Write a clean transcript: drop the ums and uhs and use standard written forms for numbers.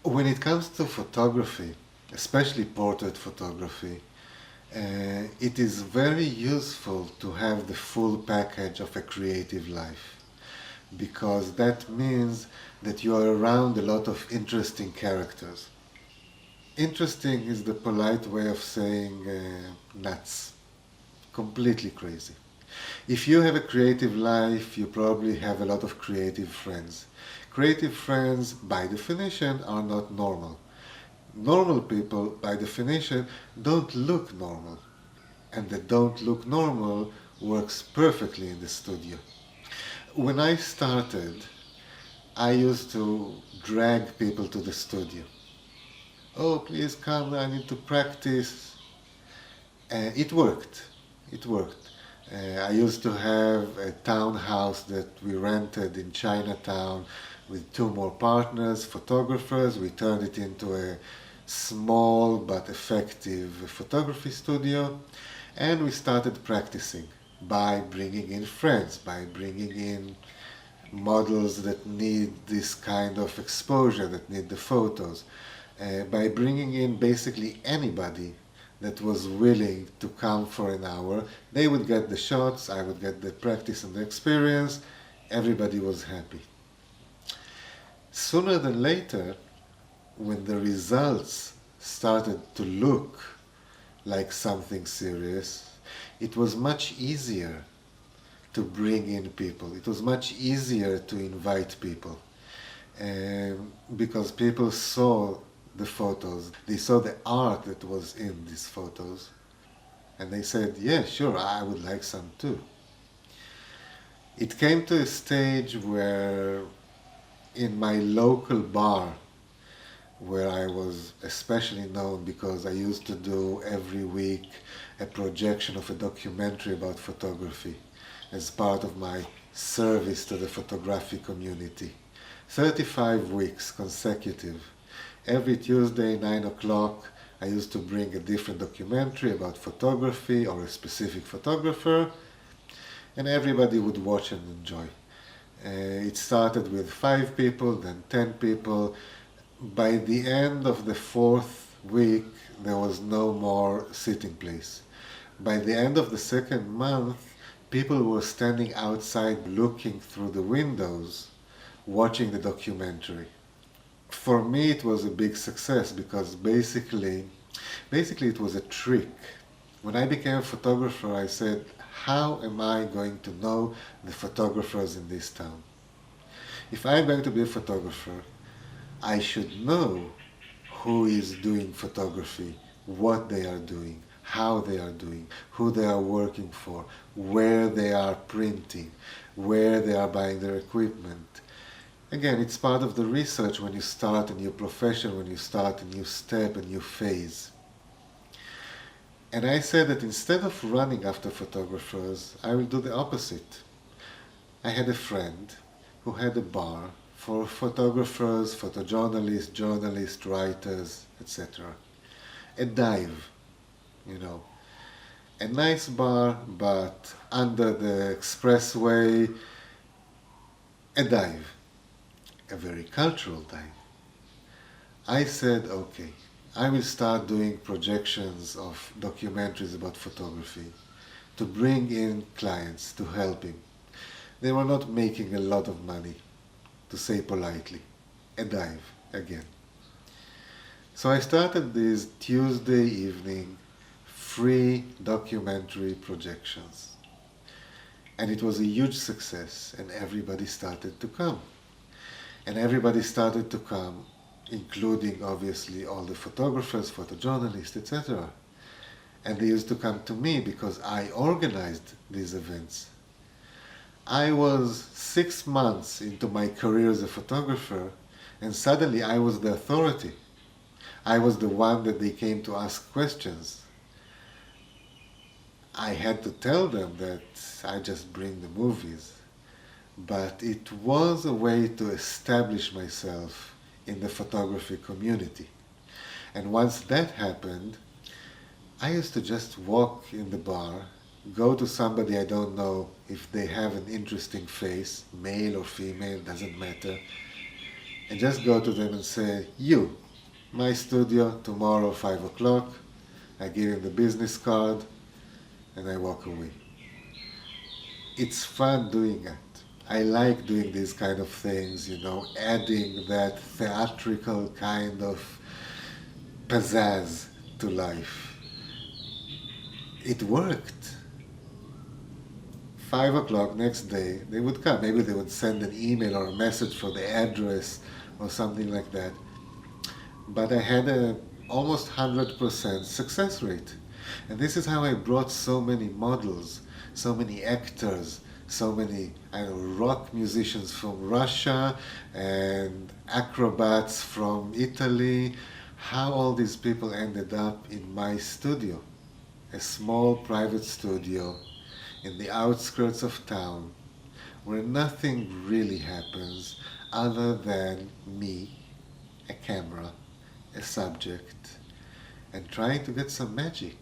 When it comes to photography, especially portrait photography, it is very useful to have the full package of a creative life, because that means that you are around a lot of interesting characters. Interesting is the polite way of saying nuts, completely crazy. If you have a creative life, you probably have a lot of creative friends. Creative friends, by definition, are not normal. Normal people, by definition, don't look normal. And the don't look normal works perfectly in the studio. When I started, I used to drag people to the studio. Oh, please come, I need to practice. It worked. It worked. I used to have a townhouse that we rented in Chinatown with two more partners, photographers. We turned it into a small but effective photography studio, and we started practicing by bringing in friends, by bringing in models that need this kind of exposure, that need the photos, by bringing in basically anybody that was willing to come for an hour. They would get the shots, I would get the practice and the experience, everybody was happy. Sooner than later, when the results started to look like something serious, it was much easier to bring in people. It was much easier to invite people, because people saw the photos, they saw the art that was in these photos, and they said, yeah, sure, I would like some too. It came to a stage where in my local bar, where I was especially known because I used to do every week a projection of a documentary about photography as part of my service to the photographic community. 35 weeks consecutive. Every Tuesday, 9 o'clock, I used to bring a different documentary about photography or a specific photographer, and everybody would watch and enjoy. It started with 5 people, then 10 people. By the end of the 4th week, there was no more sitting place. By the end of the 2nd month, people were standing outside looking through the windows, watching the documentary. For me, it was a big success because basically it was a trick. When I became a photographer, I said, how am I going to know the photographers in this town? If I'm going to be a photographer, I should know who is doing photography, what they are doing, how they are doing, who they are working for, where they are printing, where they are buying their equipment. Again, it's part of the research when you start a new profession, when you start a new step, a new phase. And I said that instead of running after photographers, I will do the opposite. I had a friend who had a bar for photographers, photojournalists, journalists, writers, etc. A dive, you know. A nice bar, but under the expressway, a dive. A very cultural dive. I said, okay, I will start doing projections of documentaries about photography to bring in clients to help him. They were not making a lot of money, to say politely. A dive, again. So I started these Tuesday evening free documentary projections. And it was a huge success, and everybody started to come. And everybody started to come, including obviously all the photographers, photojournalists, etc. And they used to come to me because I organized these events. I was 6 months into my career as a photographer, and suddenly I was the authority. I was the one that they came to ask questions. I had to tell them that I just bring the movies. But it was a way to establish myself in the photography community. And once that happened, I used to just walk in the bar, go to somebody I don't know if they have an interesting face, male or female, doesn't matter, and just go to them and say, you, my studio, tomorrow 5 o'clock. I give him the business card and I walk away. It's fun doing it. I like doing these kind of things, adding that theatrical kind of pizzazz to life. It worked. 5 o'clock next day, they would come. Maybe they would send an email or a message for the address or something like that. But I had a almost 100% success rate. And this is how I brought so many models, so many actors, so many rock musicians from Russia and acrobats from Italy, how all these people ended up in my studio, a small private studio in the outskirts of town where nothing really happens other than me, a camera, a subject, and trying to get some magic.